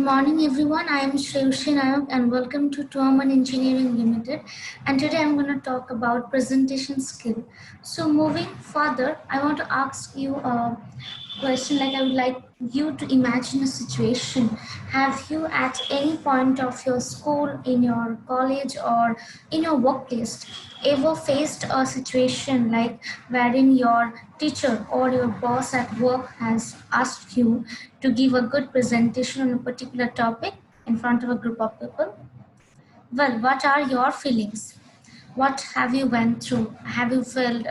morning everyone. I am Shreyushi Nayak and welcome to Tuaman Engineering Limited. And today I'm going to talk about presentation skill. So moving further, I want to ask you a question. I would like you to imagine a situation. Have you at any point of your school, in your college or in your workplace ever faced a situation like wherein your teacher or your boss at work has asked you to give a good presentation on a particular topic in front of a group of people? Well, what are your feelings? What have you went through? Have you felt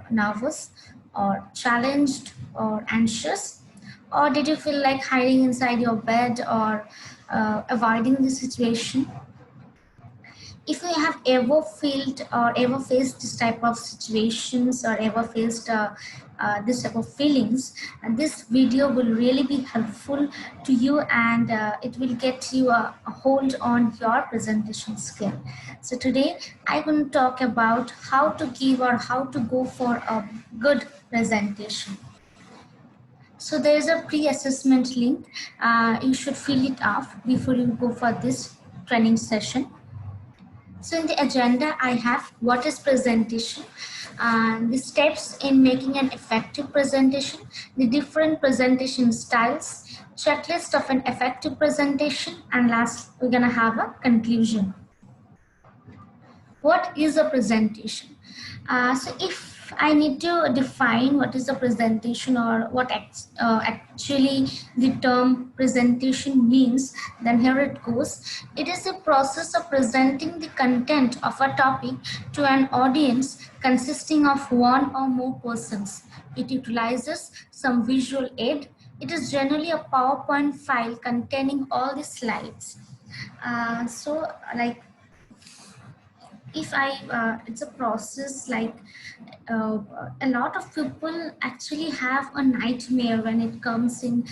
nervous or challenged or anxious? Or did you feel like hiding inside your bed or avoiding the situation? If you have ever felt or ever faced this type of situations or ever faced this type of feelings, this video will really be helpful to you, and it will get you a hold on your presentation skill. So today I'm going to talk about how to give or how to go for a good presentation. So there is a pre-assessment link. You should fill it off before you go for this training session. So in the agenda, I have what is presentation, the steps in making an effective presentation, the different presentation styles, checklist of an effective presentation, and last we're gonna have a conclusion. What is a presentation? So if I need to define what is a presentation or what actually the term presentation means, then here it goes. It is a process of presenting the content of a topic to an audience consisting of one or more persons. It utilizes some visual aid. It is generally a PowerPoint file containing all the slides. If it's a process like a lot of people actually have a nightmare when it comes in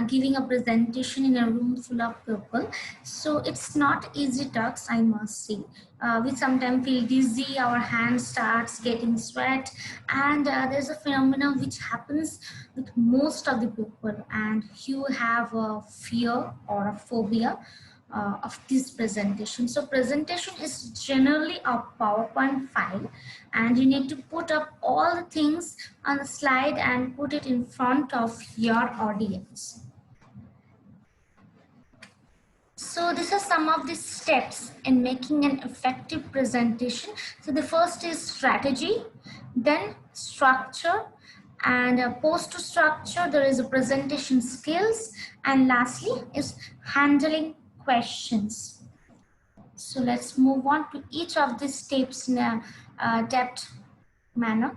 giving a presentation in a room full of people. So it's not easy tasks, I must say. We sometimes feel dizzy, our hands starts getting sweat, and there's a phenomenon which happens with most of the people, and you have a fear or a phobia of this presentation. So presentation is generally a PowerPoint file, and you need to put up all the things on the slide and put it in front of your audience. So these are some of the steps in making an effective presentation. So the first is strategy, then structure, and post to structure there is a presentation skills, and lastly is handling questions. So let's move on to each of these steps in a depth manner.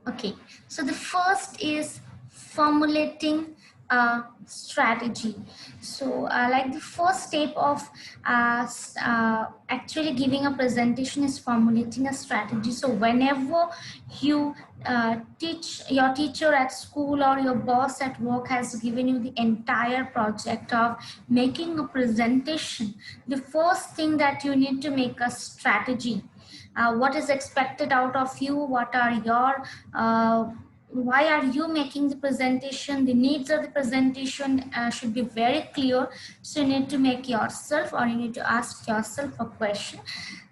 Okay, so the first is formulating a strategy. So like the first step of actually giving a presentation is formulating a strategy. So whenever you your teacher at school or your boss at work has given you the entire project of making a presentation, the first thing that you need to make a strategy. What is expected out of you? What are your why are you making the presentation? The needs of the presentation should be very clear. So you need to make yourself, or you need to ask yourself a question.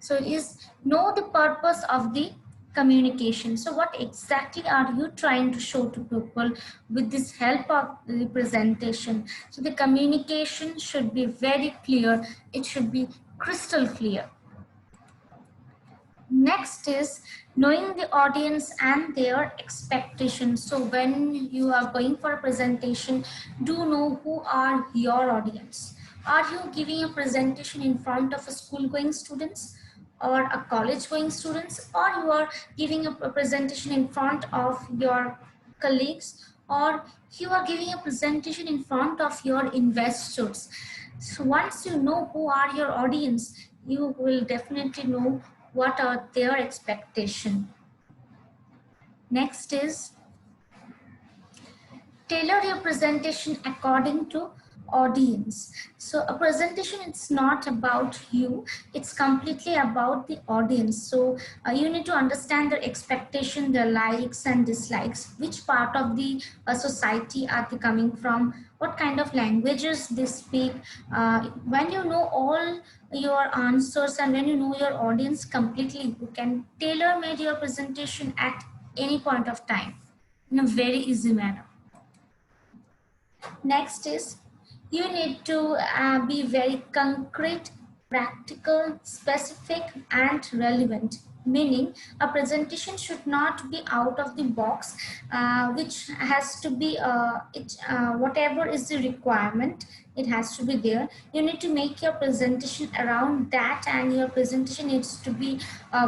So is know the purpose of the communication. So what exactly are you trying to show to people with this help of the presentation? So the communication should be very clear. It should be crystal clear. Next is knowing the audience and their expectations. So when you are going for a presentation, do know who are your audience. Are you giving a presentation in front of a school going students or a college going students, or you are giving a presentation in front of your colleagues, or you are giving a presentation in front of your investors? So once you know who are your audience, you will definitely know what are their expectation. Next is tailor your presentation according to audience. So a presentation, it's not about you, it's completely about the audience. So you need to understand their expectation, their likes and dislikes, which part of the society are they coming from, what kind of languages they speak. When you know all your answers and when you know your audience completely, you can tailor made your presentation at any point of time in a very easy manner. Next is, you need to be very concrete, practical, specific, and relevant. Meaning, a presentation should not be out of the box, which has to be whatever is the requirement. It has to be there. You need to make your presentation around that, and your presentation needs to be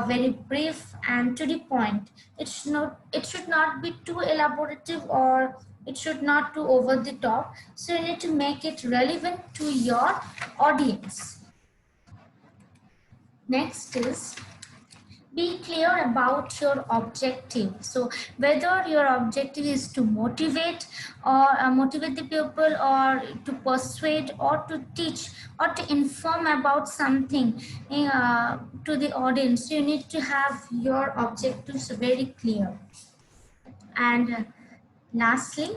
very brief and to the point. It should not be too elaborative, or it should not too over the top. So you need to make it relevant to your audience. Next is, be clear about your objective. So whether your objective is to motivate, or motivate the people, or to persuade, or to teach, or to inform about something to the audience, you need to have your objectives very clear. And lastly,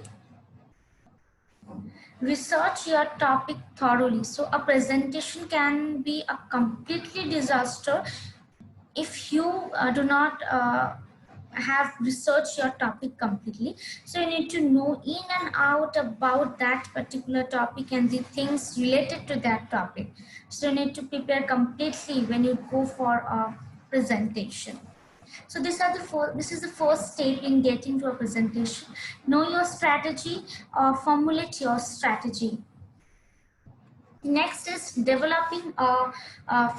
research your topic thoroughly. So a presentation can be a completely disaster if you do not have researched your topic completely. So you need to know in and out about that particular topic and the things related to that topic. So you need to prepare completely when you go for a presentation. So this is the first step in getting to a presentation. Know your strategy, or formulate your strategy. Next is developing a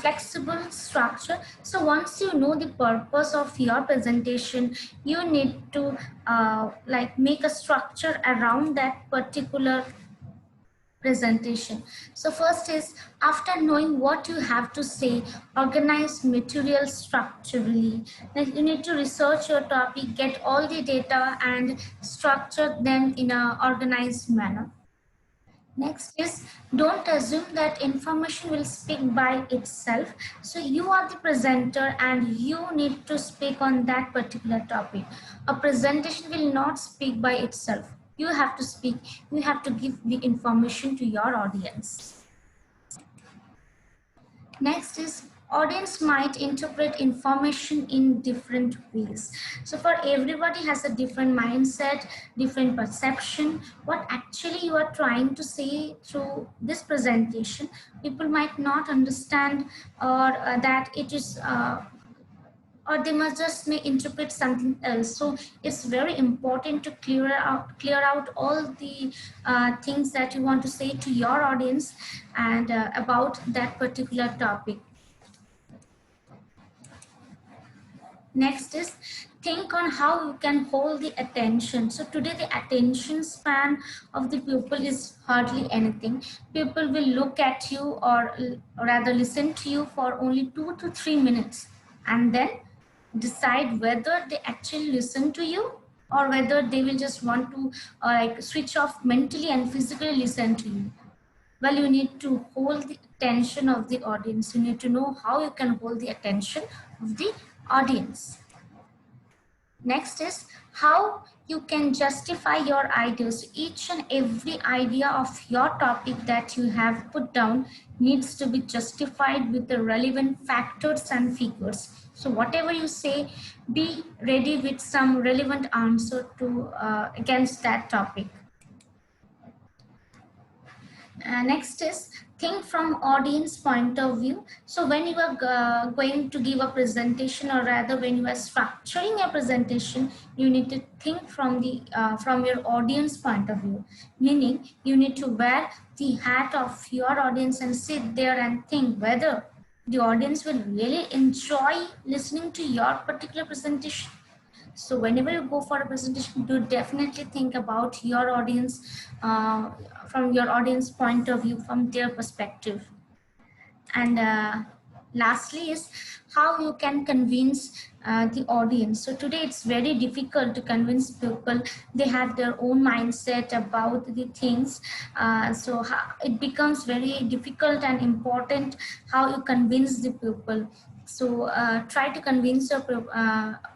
flexible structure. So once you know the purpose of your presentation, you need to like make a structure around that particular presentation. So first is, after knowing what you have to say, organize material structurally. Like you need to research your topic, get all the data and structure them in a organized manner. Next is, don't assume that information will speak by itself. So you are the presenter and you need to speak on that particular topic. A presentation will not speak by itself. You have to speak, you have to give the information to your audience. Next is, audience might interpret information in different ways. So for everybody has a different mindset, different perception. What actually you are trying to say through this presentation, people might not understand, or that it is or they must just may interpret something else. So it's very important to clear out all the things that you want to say to your audience and about that particular topic. Next is, think on how you can hold the attention. So today the attention span of the pupil is hardly anything. People will look at you, or rather listen to you for only 2 to 3 minutes, and then decide whether they actually listen to you, or whether they will just want to like switch off mentally and physically listen to you. Well, you need to hold the attention of the audience. You need to know how you can hold the attention of the audience. Next is, how you can justify your ideas. Each and every idea of your topic that you have put down needs to be justified with the relevant factors and figures. So whatever you say, be ready with some relevant answer to against that topic. Next is, think from audience point of view. So when you are going to give a presentation, or rather when you are structuring a presentation, you need to think from your audience point of view. Meaning you need to wear the hat of your audience and sit there and think whether the audience will really enjoy listening to your particular presentation. So whenever you go for a presentation, do definitely think about your audience, from your audience point of view, from their perspective. And Lastly is how you can convince the audience. So today it's very difficult to convince people. They have their own mindset about the things. It becomes very difficult and important how you convince the people. So try to convince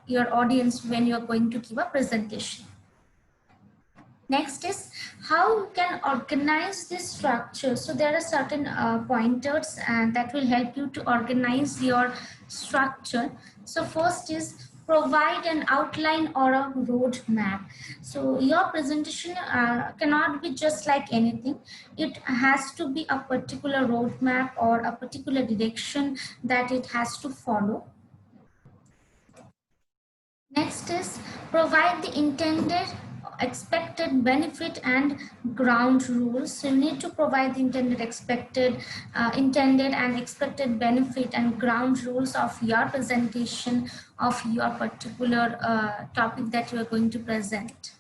your audience when you're going to give a presentation. Next is how you can organize this structure. So there are certain pointers and that will help you to organize your structure. So first is provide an outline or a road map. So your presentation cannot be just like anything. It has to be a particular roadmap or a particular direction that it has to follow. Next is provide the intended, expected benefit and ground rules. So you need to provide the intended and expected benefit and ground rules of your presentation of your particular topic that you are going to present.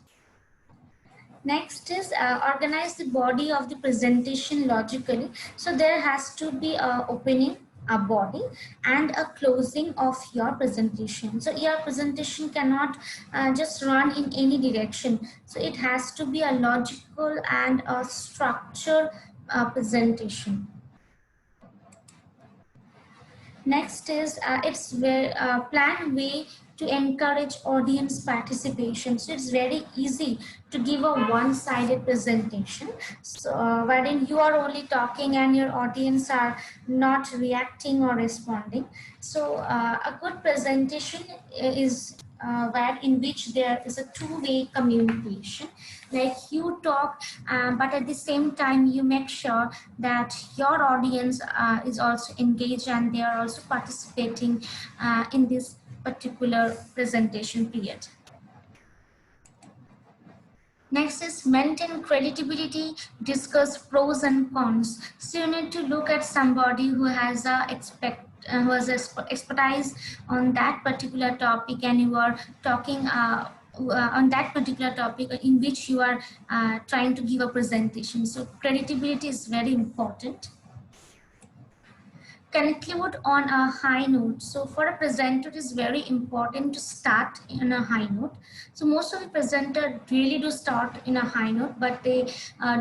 Next is organize the body of the presentation logically. So there has to be a opening, a body and a closing of your presentation. So your presentation cannot just run in any direction. So it has to be a logical and a structured presentation. Next is it's very planned way to encourage audience participation. So it's very easy to give a one-sided presentation. So wherein you are only talking and your audience are not reacting or responding. So a good presentation is where in which there is a two-way communication. Like you talk, but at the same time you make sure that your audience is also engaged and they are also participating in this particular presentation period. Next is maintain credibility, discuss pros and cons. So you need to look at somebody who has expertise on that particular topic, and you are talking on that particular topic in which you are trying to give a presentation. So credibility is very important. Conclude on a high note. So for a presenter, it is very important to start in a high note. So most of the presenter really do start in a high note, but they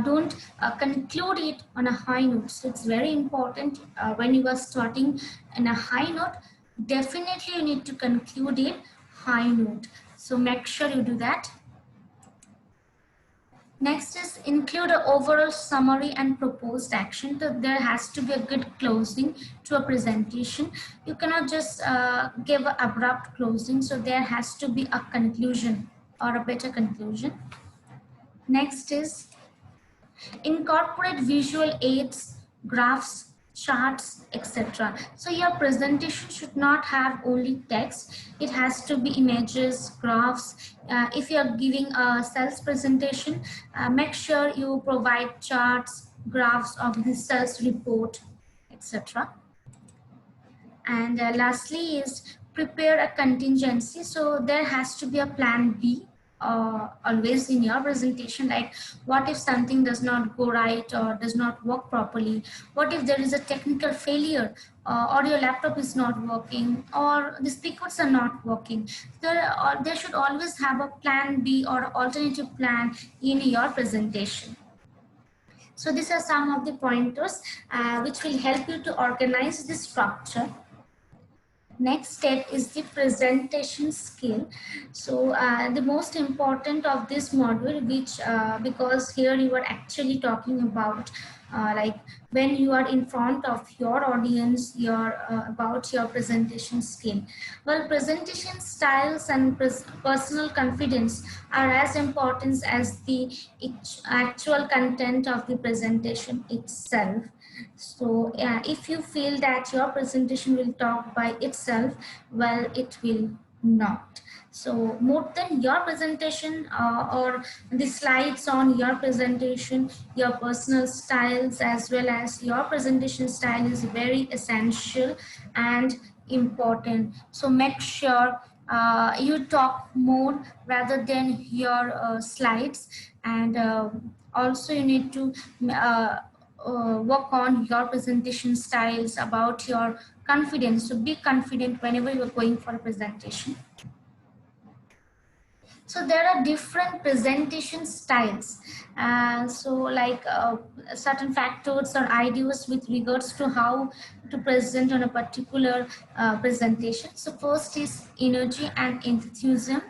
don't conclude it on a high note. So it's very important when you are starting in a high note, definitely you need to conclude it high note. So make sure you do that. Next is include an overall summary and proposed action. So there has to be a good closing to a presentation. You cannot just give an abrupt closing. So there has to be a conclusion or a better conclusion. Next is incorporate visual aids, graphs, charts, etc. So your presentation should not have only text. It has to be images, graphs. If you are giving a sales presentation, make sure you provide charts, graphs of the sales report, etc. And lastly is prepare a contingency. So there has to be a plan B always in your presentation, like what if something does not go right or does not work properly, what if there is a technical failure or your laptop is not working or the speakers are not working. There should always have a plan B or alternative plan in your presentation. So these are some of the pointers which will help you to organize the structure. Next step is the presentation skill. So the most important of this module, which because here you are actually talking about like when you are in front of your audience, your about your presentation skill. Well, presentation styles and personal confidence are as important as the actual content of the presentation itself. So if you feel that your presentation will talk by itself, well, it will not. So more than your presentation or the slides on your presentation, your personal styles as well as your presentation style is very essential and important. So make sure you talk more rather than your slides, and also you need to work on your presentation styles, about your confidence. So be confident whenever you are going for a presentation. So there are different presentation styles. So like certain factors or ideas with regards to how to present on a particular presentation. So first is energy and enthusiasm.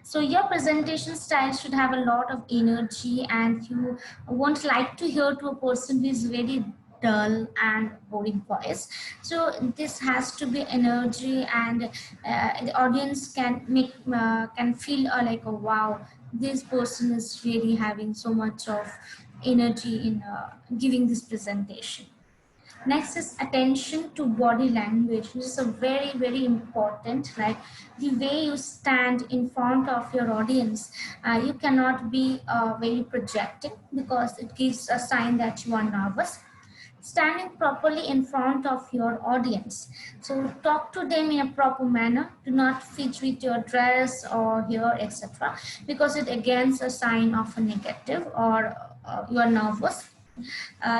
So your presentation style should have a lot of energy, and you won't like to hear to a person who is very dull and boring voice. So this has to be energy, and the audience can feel like, oh, wow, this person is really having so much of energy in giving this presentation. Next is attention to body language, which is a very important. Like the way you stand in front of your audience, you cannot be very projecting, because it gives a sign that you are nervous. Standing properly in front of your audience, so talk to them in a proper manner. Do not fidget with your dress or hair, etc., because it again is a sign of a negative, or you are nervous.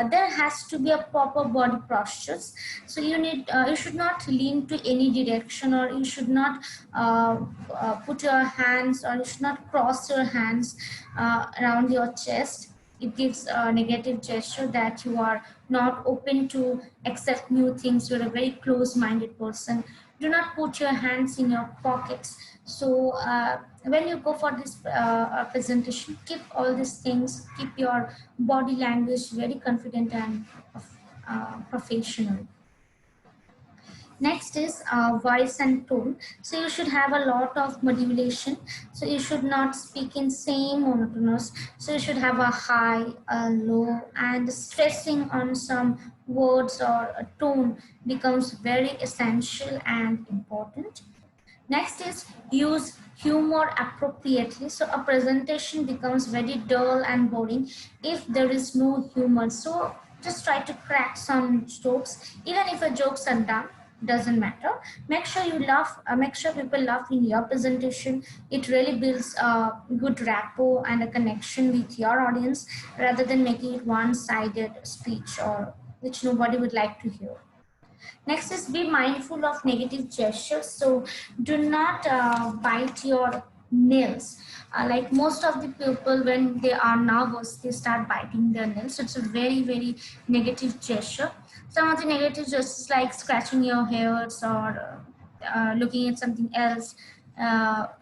There has to be a proper body postures. So you should not lean to any direction, or you should not put your hands, or you should not cross your hands around your chest. It gives a negative gesture that you are not open to accept new things. You're a very close-minded person. Do not put your hands in your pockets. So when you go for this presentation, keep all these things, keep your body language very confident and professional. Next is voice and tone. So you should have a lot of modulation. So you should not speak in same monotonous. So you should have a high, a low, and stressing on some words or a tone becomes very essential and important. Next is use humor appropriately. So a presentation becomes very dull and boring if there is no humor. So just try to crack some jokes, even if the jokes are dumb, doesn't matter. Make sure you laugh, make sure people laugh in your presentation. It really builds a good rapport and a connection with your audience, rather than making it one-sided speech, or which nobody would like to hear. Next is be mindful of negative gestures. So do not bite your nails. Like most of the people, when they are nervous, they start biting their nails. So it's a very negative gesture. Some of the negative gestures, like scratching your hairs, or looking at something else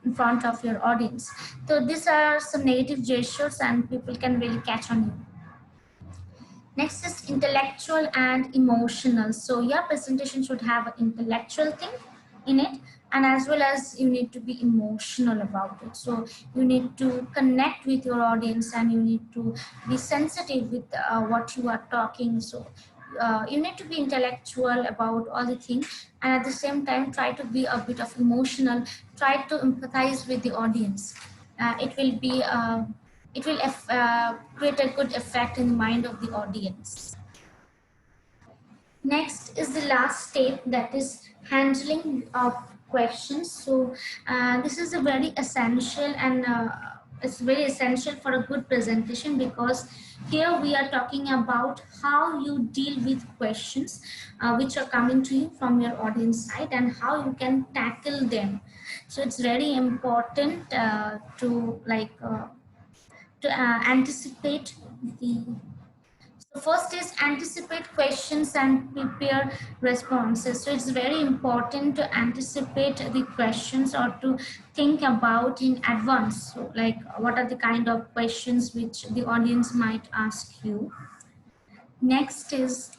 in front of your audience. So these are some negative gestures, and people can really catch on you. Next is intellectual and emotional. So your presentation should have an intellectual thing in it, and as well as you need to be emotional about it. So you need to connect with your audience, and you need to be sensitive with what you are talking. So you need to be intellectual about all the things, and at the same time try to be a bit of emotional. Try to empathize with the audience. It will create a good effect in the mind of the audience. Next is the last step, that is handling of questions. So this is a very essential, and it's very essential for a good presentation, because here we are talking about how you deal with questions which are coming to you from your audience side, and how you can tackle them. So it's very important to anticipate the. So first is anticipate questions and prepare responses. So it's very important to anticipate the questions, or to think about in advance. So like, what are the kind of questions which the audience might ask you. Next is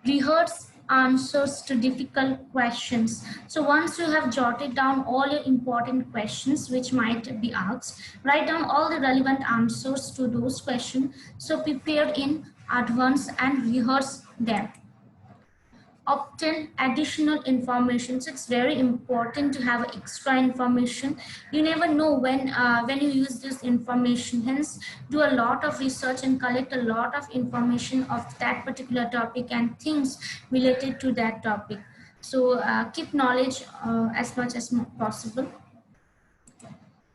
rehearse answers to difficult questions. So once you have jotted down all your important questions which might be asked, write down all the relevant answers to those questions. So prepare in advance and rehearse them. Obtain additional information. So it's very important to have extra information. You never know when you use this information. Hence, do a lot of research and collect a lot of information of that particular topic and things related to that topic. So keep knowledge as much as possible.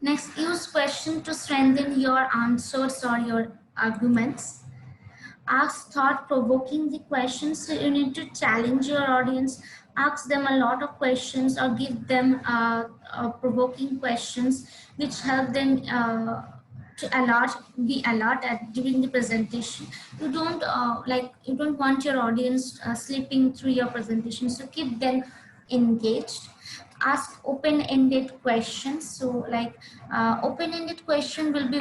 Next, use question to strengthen your answers or your arguments. Ask thought-provoking the questions. So you need to challenge your audience, ask them a lot of questions, or give them provoking questions which help them to be alert at during the presentation. You don't want your audience sleeping through your presentation, so keep them engaged. Ask open-ended questions. So like open-ended question will be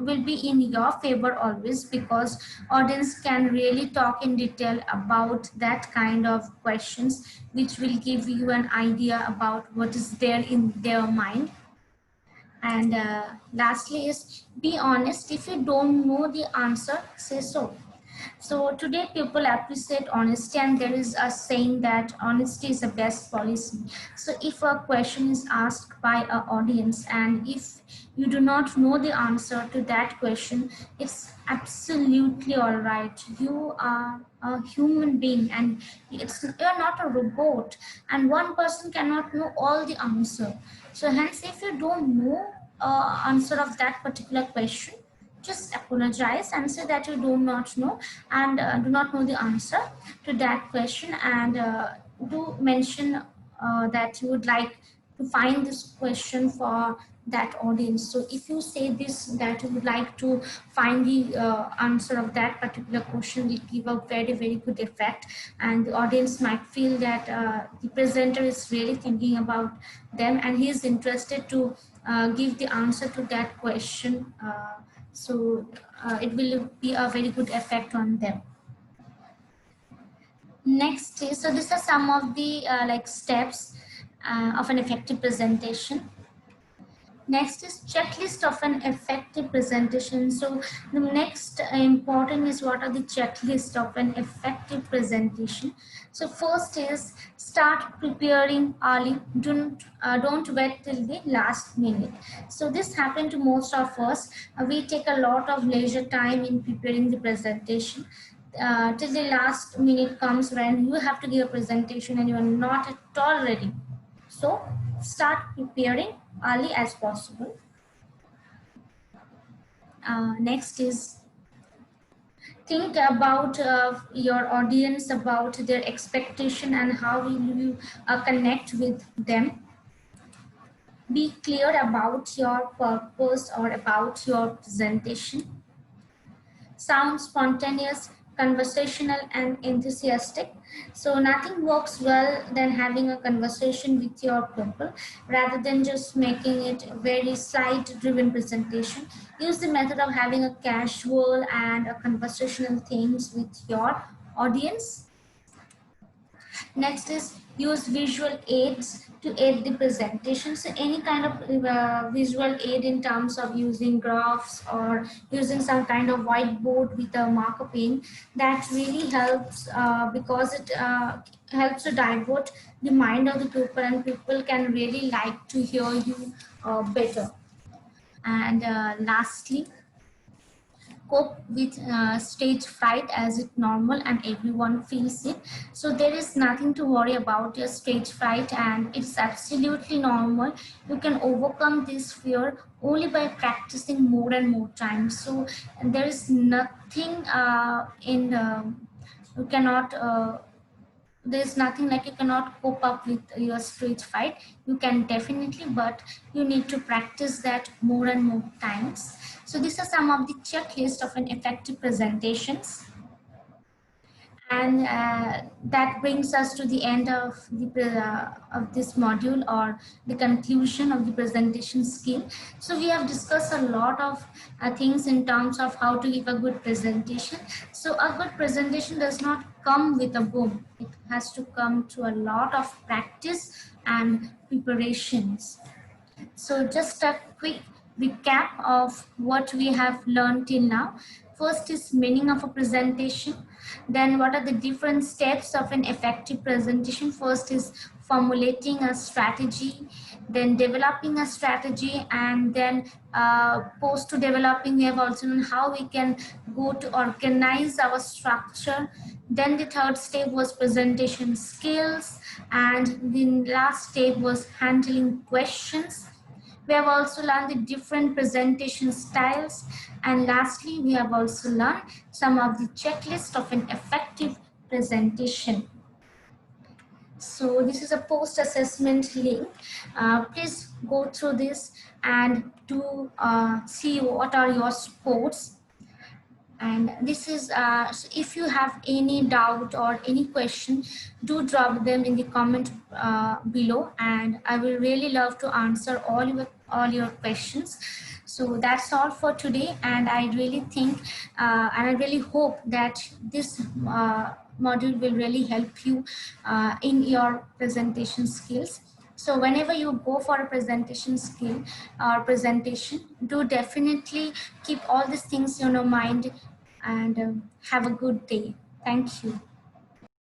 will be in your favor always, because audience can really talk in detail about that kind of questions, which will give you an idea about what is there in their mind. And lastly is be honest. If you don't know the answer, say so. So today people appreciate honesty, and there is a saying that honesty is the best policy. So if a question is asked by an audience and if you do not know the answer to that question, it's absolutely all right. You are a human being, and you're not a robot, and one person cannot know all the answer. So hence, if you don't know answer of that particular question, just apologize and say that you do not know, and do not know the answer to that question, and do mention that you would like to find this question for that audience. So if you say this, that you would like to find the answer of that particular question, will give a very good effect, and the audience might feel that the presenter is really thinking about them and he is interested to give the answer to that question. It will be a very good effect on them. Next is, so these are some of the like steps of an effective presentation. Next is checklist of an effective presentation. So the next important is what are the checklist of an effective presentation. So first is start preparing early. Don't wait till the last minute. So this happened to most of us. We take a lot of leisure time in preparing the presentation. Till the last minute comes when you have to give a presentation and you are not at all ready. So start preparing early as possible. Next is think about your audience, about their expectation and how will you connect with them. Be clear about your purpose or about your presentation. Sound spontaneous, conversational, and enthusiastic. So nothing works well than having a conversation with your people rather than just making it a very slide driven presentation. Use the method of having a casual and a conversational things with your audience. Next is use visual aids to aid the presentation. So any kind of visual aid in terms of using graphs or using some kind of whiteboard with a marker pen, that really helps because it helps to divert the mind of the people, and people can really like to hear you better. And lastly, cope with stage fright, as it normal and everyone feels it. So there is nothing to worry about your stage fright, and it's absolutely normal. You can overcome this fear only by practicing more and more time. So there is nothing you cannot there's nothing like you cannot cope up with your stage fright. You can definitely, but you need to practice that more and more times. So these are some of the checklist of an effective presentations. And that brings us to the end of this module, or the conclusion of the presentation skill. So we have discussed a lot of things in terms of how to give a good presentation. So a good presentation does not come with a boom. It has to come to a lot of practice and preparations. So just a quick recap of what we have learned till now. First is meaning of a presentation. Then what are the different steps of an effective presentation? First is formulating a strategy, then developing a strategy, and then post to developing we have also known how we can go to organize our structure. Then the third step was presentation skills, and the last step was handling questions. We have also learned the different presentation styles, and lastly, we have also learned some of the checklist of an effective presentation. So this is a post-assessment link. Please go through this and do see what are your scores. And this is so if you have any doubt or any question, do drop them in the comment below, and I will really love to answer all your questions. So that's all for today, and I really think and I really hope that this module will really help you in your presentation skills. So whenever you go for a presentation skill or presentation, do definitely keep all these things in your mind, and have a good day. Thank you.